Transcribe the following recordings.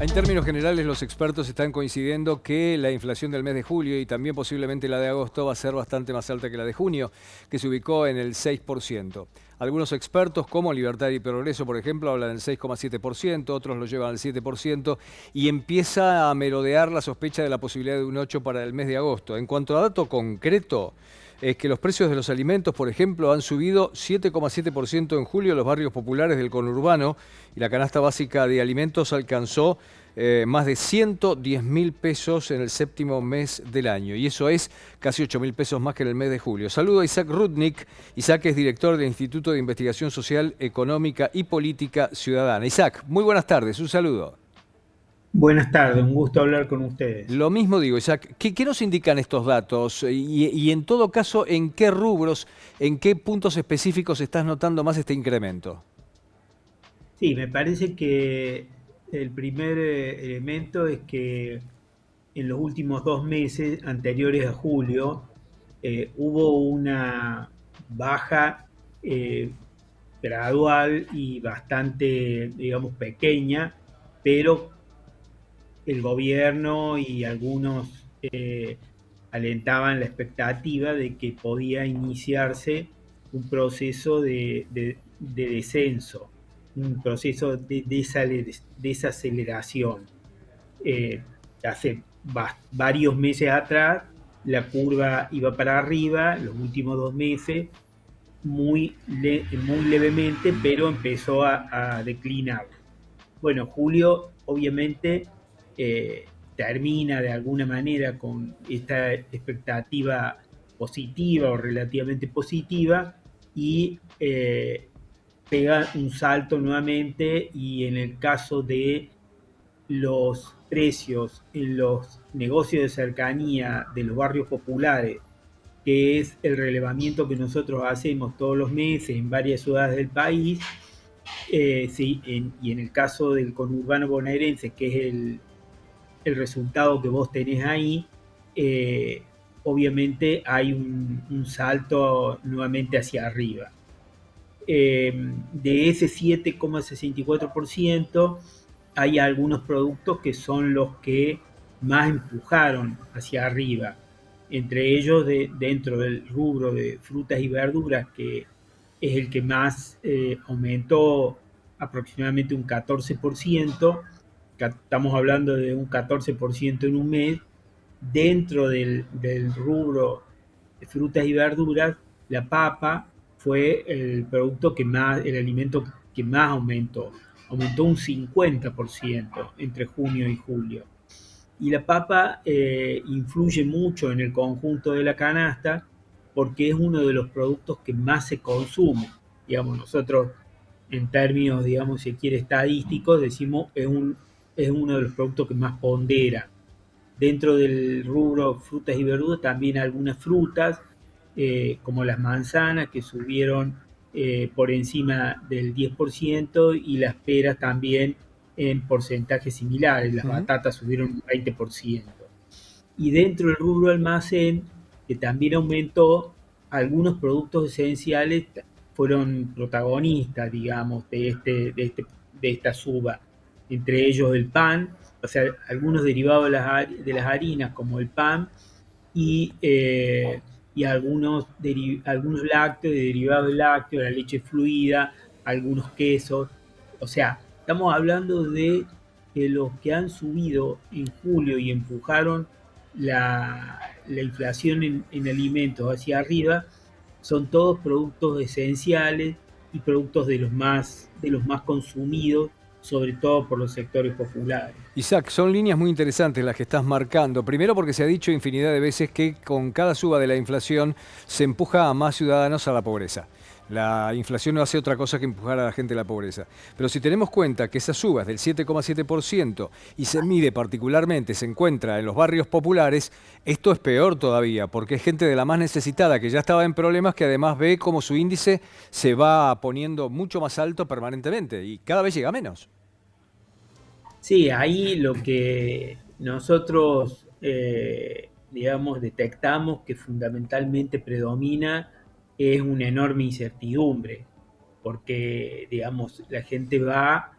En términos generales, los expertos están coincidiendo que la inflación del mes de julio y también posiblemente la de agosto va a ser bastante más alta que la de junio, que se ubicó en el 6%. Algunos expertos, como Libertad y Progreso, por ejemplo, hablan del 6,7%, otros lo llevan al 7% y empieza a merodear la sospecha de la posibilidad de un 8% para el mes de agosto. En cuanto a dato concreto, es que los precios de los alimentos, por ejemplo, han subido 7,7% en julio en los barrios populares del conurbano y la canasta básica de alimentos alcanzó más de 110.000 pesos en el séptimo mes del año. Y eso es casi 8.000 pesos más que en el mes de julio. Saludo a Isaac Rudnick. Isaac es director del Instituto de Investigación Social, Económica y Política Ciudadana. Isaac, muy buenas tardes. Un saludo. Buenas tardes, un gusto hablar con ustedes. Lo mismo digo, Isaac. ¿Qué nos indican estos datos? Y en todo caso, ¿en qué rubros, en qué puntos específicos estás notando más este incremento? Sí, me parece que el primer elemento es que en los últimos 2 meses anteriores a julio hubo una baja eh, gradual y bastante, digamos, pequeña, pero el gobierno y algunos alentaban la expectativa de que podía iniciarse un proceso de descenso, un proceso de desaceleración. Eh, Hace varios meses atrás la curva iba para arriba, los últimos 2 meses muy levemente, pero empezó a declinar. Bueno, julio obviamente termina de alguna manera con esta expectativa positiva o relativamente positiva y pega un salto nuevamente y en el caso de los precios en los negocios de cercanía de los barrios populares, que es el relevamiento que nosotros hacemos todos los meses en varias ciudades del país, sí, y en el caso del conurbano bonaerense, que es el resultado que vos tenés ahí, eh, obviamente hay un salto nuevamente hacia arriba. De ese 7,64% hay algunos productos que son los que más empujaron hacia arriba. Entre ellos, dentro del rubro de frutas y verduras, que es el que más aumentó aproximadamente un 14%, estamos hablando de un 14% en un mes, dentro del rubro de frutas y verduras, la papa fue el producto que más, el alimento que más aumentó un 50% entre junio y julio. Y la papa influye mucho en el conjunto de la canasta porque es uno de los productos que más se consume. Digamos, nosotros en términos, digamos, si quiere, estadísticos, decimos es uno de los productos que más pondera. Dentro del rubro frutas y verduras también algunas frutas, como las manzanas, que subieron por encima del 10% y las peras también en porcentajes similares. Las Ujú. batatas subieron un 20%. Y dentro del rubro almacén, que también aumentó, algunos productos esenciales fueron protagonistas, digamos, de esta suba. Entre ellos el pan, o sea, algunos derivados de las harinas, como el pan, y, y algunos lácteos, derivados del lácteo, la leche fluida, algunos quesos. O sea, estamos hablando de que los que han subido en julio y empujaron la inflación en alimentos hacia arriba son todos productos esenciales y productos de los más consumidos, sobre todo por los sectores populares. Isaac, son líneas muy interesantes las que estás marcando. Primero porque se ha dicho infinidad de veces que con cada suba de la inflación se empuja a más ciudadanos a la pobreza. La inflación no hace otra cosa que empujar a la gente a la pobreza. Pero si tenemos cuenta que esa suba es del 7,7% y se mide particularmente, se encuentra en los barrios populares, esto es peor todavía, porque es gente de la más necesitada que ya estaba en problemas que además ve cómo su índice se va poniendo mucho más alto permanentemente y cada vez llega menos. Sí, ahí lo que nosotros, digamos, detectamos que fundamentalmente predomina es una enorme incertidumbre, porque, digamos, la gente va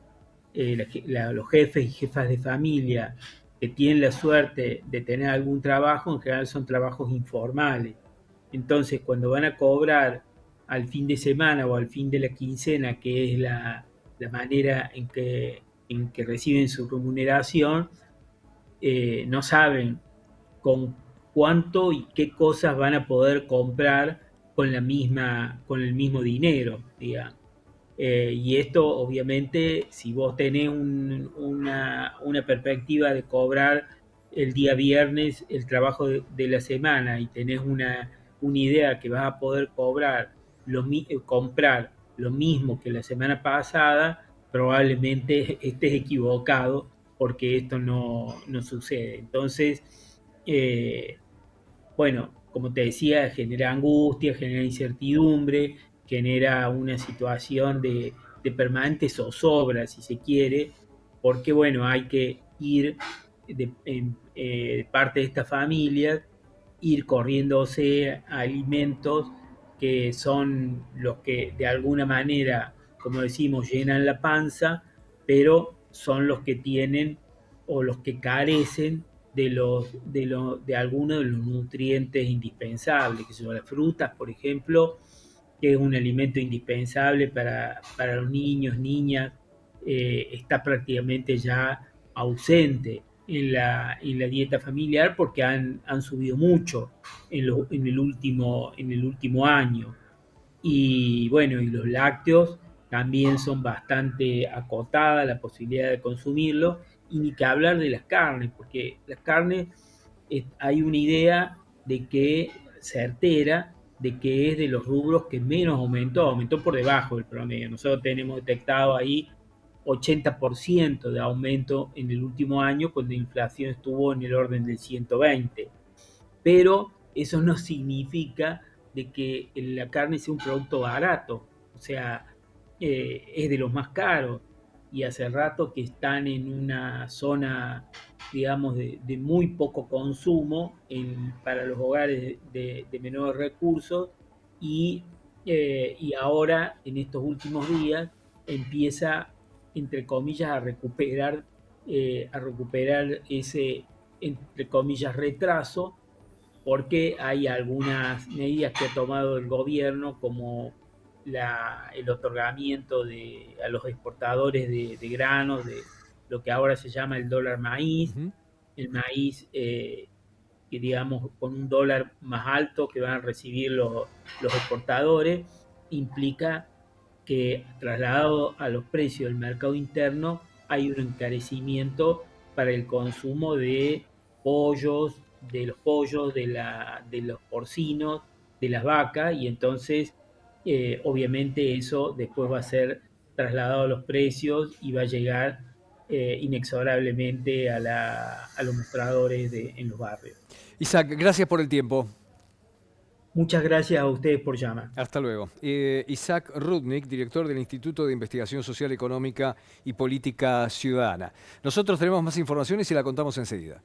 los jefes y jefas de familia que tienen la suerte de tener algún trabajo, en general son trabajos informales. Entonces, cuando van a cobrar al fin de semana o al fin de la quincena, que es la manera en que reciben su remuneración, no saben con cuánto y qué cosas van a poder comprar con el mismo dinero, digamos. Y esto, obviamente, si vos tenés una perspectiva de cobrar el día viernes el trabajo de la semana y tenés una idea que vas a poder comprar lo mismo que la semana pasada, probablemente estés equivocado porque esto no sucede. Entonces, eh, bueno, como te decía, genera angustia, genera incertidumbre, genera una situación de permanente zozobra, si se quiere, porque bueno, hay que ir parte de esta familia, ir corriéndose a alimentos que son los que de alguna manera, como decimos, llenan la panza, pero son los que tienen o los que carecen de algunos de los nutrientes indispensables, que son las frutas, por ejemplo, que es un alimento indispensable para los niños, niñas, está prácticamente ya ausente en la dieta familiar porque han subido mucho en el último año. Y bueno, y los lácteos también son bastante acotadas la posibilidad de consumirlo, y ni que hablar de las carnes, porque las carnes hay una idea de que certera de que es de los rubros que menos aumentó por debajo del promedio. Nosotros tenemos detectado ahí 80% de aumento en el último año, cuando la inflación estuvo en el orden del 120, pero eso no significa de que la carne sea un producto barato, o sea, es de los más caros y hace rato que están en una zona, digamos, de muy poco consumo para los hogares de menores recursos y, y ahora, en estos últimos días, empieza, entre comillas, a recuperar ese, entre comillas, retraso, porque hay algunas medidas que ha tomado el gobierno, como el otorgamiento a los exportadores de granos, de lo que ahora se llama el dólar maíz, Ujú. el maíz que digamos con un dólar más alto que van a recibir los exportadores, implica que trasladado a los precios del mercado interno hay un encarecimiento para el consumo de pollos, de los porcinos, de las vacas, y entonces obviamente eso después va a ser trasladado a los precios y va a llegar inexorablemente a los mostradores en los barrios. Isaac, gracias por el tiempo. Muchas gracias a ustedes por llamar. Hasta luego. Isaac Rudnick, director del Instituto de Investigación Social Económica y Política Ciudadana. Nosotros tenemos más informaciones y la contamos enseguida.